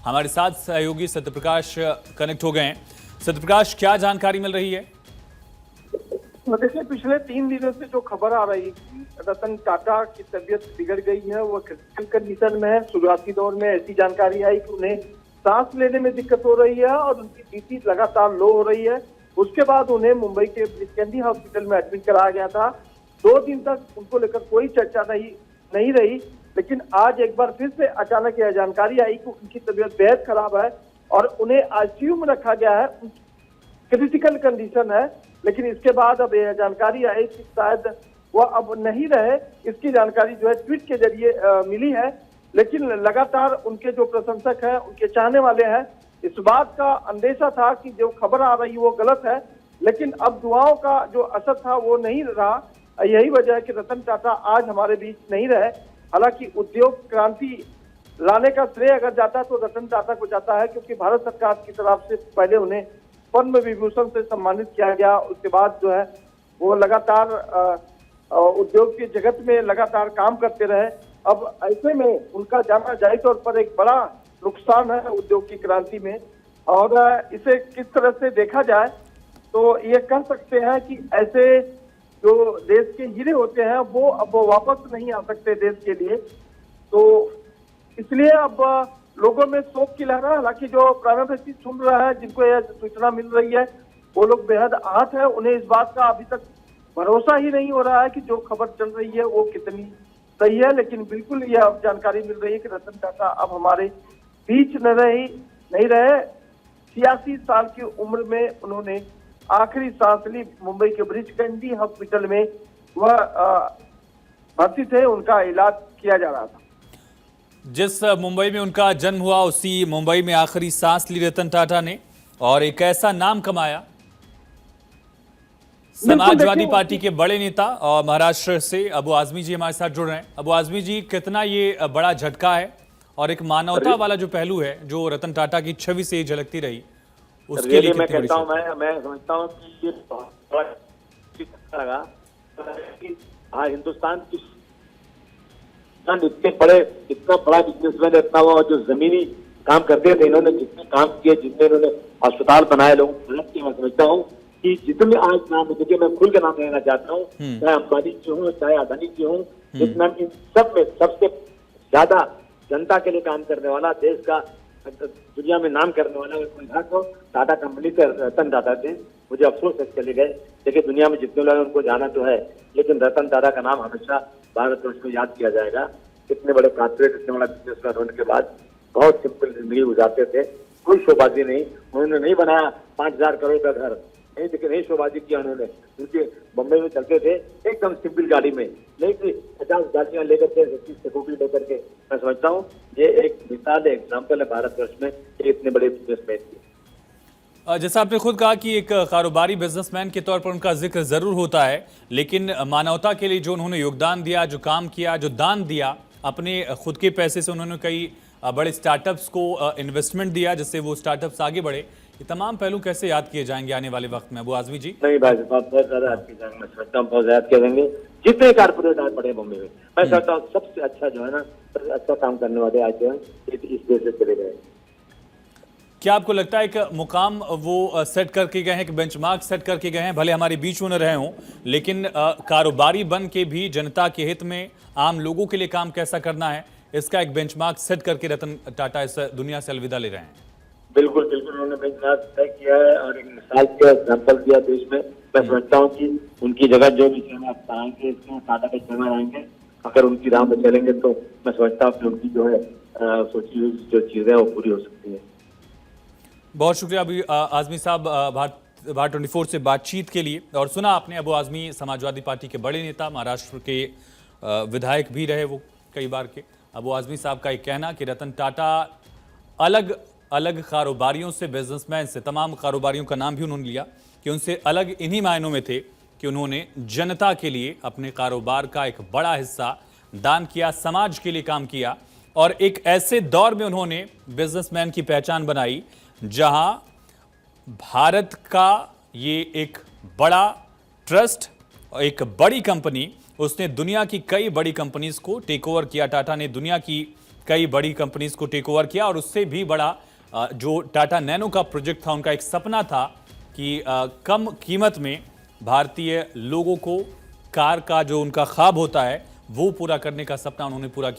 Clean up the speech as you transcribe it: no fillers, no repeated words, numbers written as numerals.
हमारे साथ सहयोगी सत्यप्रकाश कनेक्ट हो गए हैं। सत्यप्रकाश, क्या जानकारी मिल रही है? देखिए, पिछले 3 दिनों से जो खबर आ रही थी, रतन टाटा की तबीयत बिगड़ गई है, वो क्रिटिकल कंडीशन में है। शुरुआती दौर में ऐसी जानकारी आई कि उन्हें सांस लेने में दिक्कत हो रही है और उनकी बीपी लगातार लो हो रही है। उसके बाद उन्हें मुंबई के ब्रीच कैंडी हॉस्पिटल में एडमिट कराया गया था। 2 दिन तक उनको लेकर कोई चर्चा नहीं रही, लेकिन आज एक बार फिर से अचानक यह जानकारी आई कि उनकी तबीयत बेहद खराब है और उन्हें आईसीयू में रखा गया है। क्रिटिकल कंडीशन है, लेकिन इसके बाद अब यह जानकारी आई कि शायद वह अब नहीं रहे। इसकी जानकारी जो है ट्वीट के जरिए मिली है, लेकिन लगातार उनके जो प्रशंसक हैं, उनके चाहने वाले हैं, इस बात का अंदेशा था कि जो खबर आ रही है वो गलत है, लेकिन अब दुआओं का जो असर था वो नहीं रहा। यही वजह है कि रतन टाटा आज हमारे बीच नहीं रहे। हालांकि उद्योग क्रांति लाने का श्रेय अगर जाता तो रतन टाटा को जाता है, क्योंकि भारत सरकार की तरफ से पहले उन्हें पद्म विभूषण से सम्मानित किया गया। उसके बाद जो है वो लगातार उद्योग के जगत में लगातार काम करते रहे। अब ऐसे में उनका जाना जाहिर तौर पर एक बड़ा नुकसान है उद्योग की क्रांति में। और इसे किस तरह से देखा जाए तो ये कह सकते हैं कि ऐसे जो देश के हीरे होते हैं वो अब वापस नहीं आ सकते देश के लिए। तो इसलिए अब लोगों में शोक की लहर है। हालांकि जो प्राइवेसी सुन रहा है, जिनको यह सूचना मिल रही है, वो लोग बेहद आहत है। उन्हें इस बात का अभी तक भरोसा ही नहीं हो रहा है कि जो खबर चल रही है वो कितनी सही है। लेकिन बिल्कुल यह जानकारी मिल रही है कि रतन टाटा अब हमारे बीच नहीं रहे। 86 साल की उम्र में उन्होंने आखिरी सांस ली। मुंबई के ब्रीच कैंडी हॉस्पिटल में वह भर्ती थे, उनका इलाज किया जा रहा था। जिस मुंबई में उनका जन्म हुआ, उसी मुंबई में आखिरी सांस ली रतन टाटा ने और एक ऐसा नाम कमाया। समाजवादी पार्टी के बड़े नेता और महाराष्ट्र से अबू आजमी जी हमारे साथ जुड़ रहे हैं। अबू आजमी जी, कितना ये बड़ा झटका है और एक मानवता वाला जो पहलू है जो रतन टाटा की छवि से झलकती रही, उसके लिए मैं कहता हूं, मैं समझता हूं कि ये बहुत बड़ा लगा। हाँ, हिंदुस्तान की इतना बड़ा बिजनेसमैन इतना हुआ, जो जमीनी काम करते थे, इन्होंने जितने काम किए, जितने इन्होंने अस्पताल बनाए लोग, मैं समझता हूँ कि जितने आज नाम, देखिए मैं खुल के नाम लेना चाहता हूँ, चाहे अंबानी जी हूँ, चाहे अदानी जी हूँ, जितना इन सब में सबसे ज्यादा जनता के लिए काम करने वाला, देश का दुनिया में नाम करने वाला कोई था तो टाटा कंपनी के रतन टाटा थे। मुझे अफसोस है चले गए। देखिए, दुनिया में जितने लोग उनको जाना तो है, लेकिन रतन टाटा का नाम हमेशा भारतवर्ष में याद किया जाएगा। इतने बड़े कॉर्पोरेट, इतने बड़ा बिजनेसमैन होने के बाद बहुत सिंपल जिंदगी गुजारते थे, कोई शोबाजी नहीं। उन्होंने नहीं बनाया 5000 करोड़ का घर, नहीं, लेकिन नहीं शोबाजी किया उन्होंने। उनके बम्बई में चलते थे एकदम सिंपल गाड़ी में, नहीं कि 50 गाड़ियां लेकर के, 25 स्कूटी लेकर के। मैं समझता हूँ ये एक मिसाल है, एग्जाम्पल है भारतवर्ष में इतने बड़े बिजनेसमैन की। जैसा आपने खुद कहा कि एक कारोबारी बिजनेसमैन के तौर पर उनका जिक्र जरूर होता है, लेकिन मानवता के लिए जो उन्होंने योगदान दिया, जो काम किया, जो दान दिया, अपने खुद के पैसे से उन्होंने कई बड़े स्टार्टअप्स को इन्वेस्टमेंट दिया, जिससे वो स्टार्टअप्स आगे बढ़े। ये तमाम पहलू कैसे याद किए जाएंगे आने वाले वक्त में, अबू आजमी जी? नहीं भाई साहब, बहुत ज्यादा याद किए जाएंगे। मैं समझता हूँ बहुत याद किए जाएंगे। जितने कारपोरेट आज बड़े बम्बे में, मैं समझता हूँ सबसे अच्छा जो है ना, सबसे अच्छा काम करने वाले आज जो है इस देश से चले गए। क्या आपको लगता है एक मुकाम वो सेट करके गए हैं, एक बेंचमार्क सेट करके गए हैं, भले हमारे बीच में न रहे हों, लेकिन कारोबारी बन के भी जनता के हित में, आम लोगों के लिए काम कैसा करना है, इसका एक बेंचमार्क सेट करके रतन टाटा इस दुनिया से अलविदा ले रहे हैं? बिल्कुल बिल्कुल, उन्होंने बेंचमार्क तय किया है और एक मिसाल किया, एग्जाम्पल दिया देश में। मैं समझता हूँ कि उनकी जगह जो भी चेहरा आएंगे, टाटा के चेहरा आएंगे, अगर उनकी राह में चलेंगे तो मैं समझता हूँ कि उनकी जो है सोची हुई जो चीजें वो पूरी हो सकती है। बहुत शुक्रिया अबू आजमी साहब, भारत 24 से बातचीत के लिए। और सुना आपने, अबू आजमी समाजवादी पार्टी के बड़े नेता, महाराष्ट्र के विधायक भी रहे वो कई बार के। अबू आजमी साहब का एक कहना कि रतन टाटा अलग अलग कारोबारियों से, बिजनेसमैन से, तमाम कारोबारियों का नाम भी उन्होंने लिया कि उनसे अलग इन्हीं मायनों में थे कि उन्होंने जनता के लिए अपने कारोबार का एक बड़ा हिस्सा दान किया, समाज के लिए काम किया और एक ऐसे दौर में उन्होंने बिजनेसमैन की पहचान बनाई जहां भारत का ये एक बड़ा ट्रस्ट, एक बड़ी कंपनी, उसने दुनिया की कई बड़ी कंपनीज को टेक ओवर किया। टाटा ने दुनिया की कई बड़ी कंपनीज को टेक ओवर किया और उससे भी बड़ा जो टाटा नैनो का प्रोजेक्ट था, उनका एक सपना था कि कम कीमत में भारतीय लोगों को कार का जो उनका ख्वाब होता है वो पूरा करने का सपना उन्होंने पूरा किया।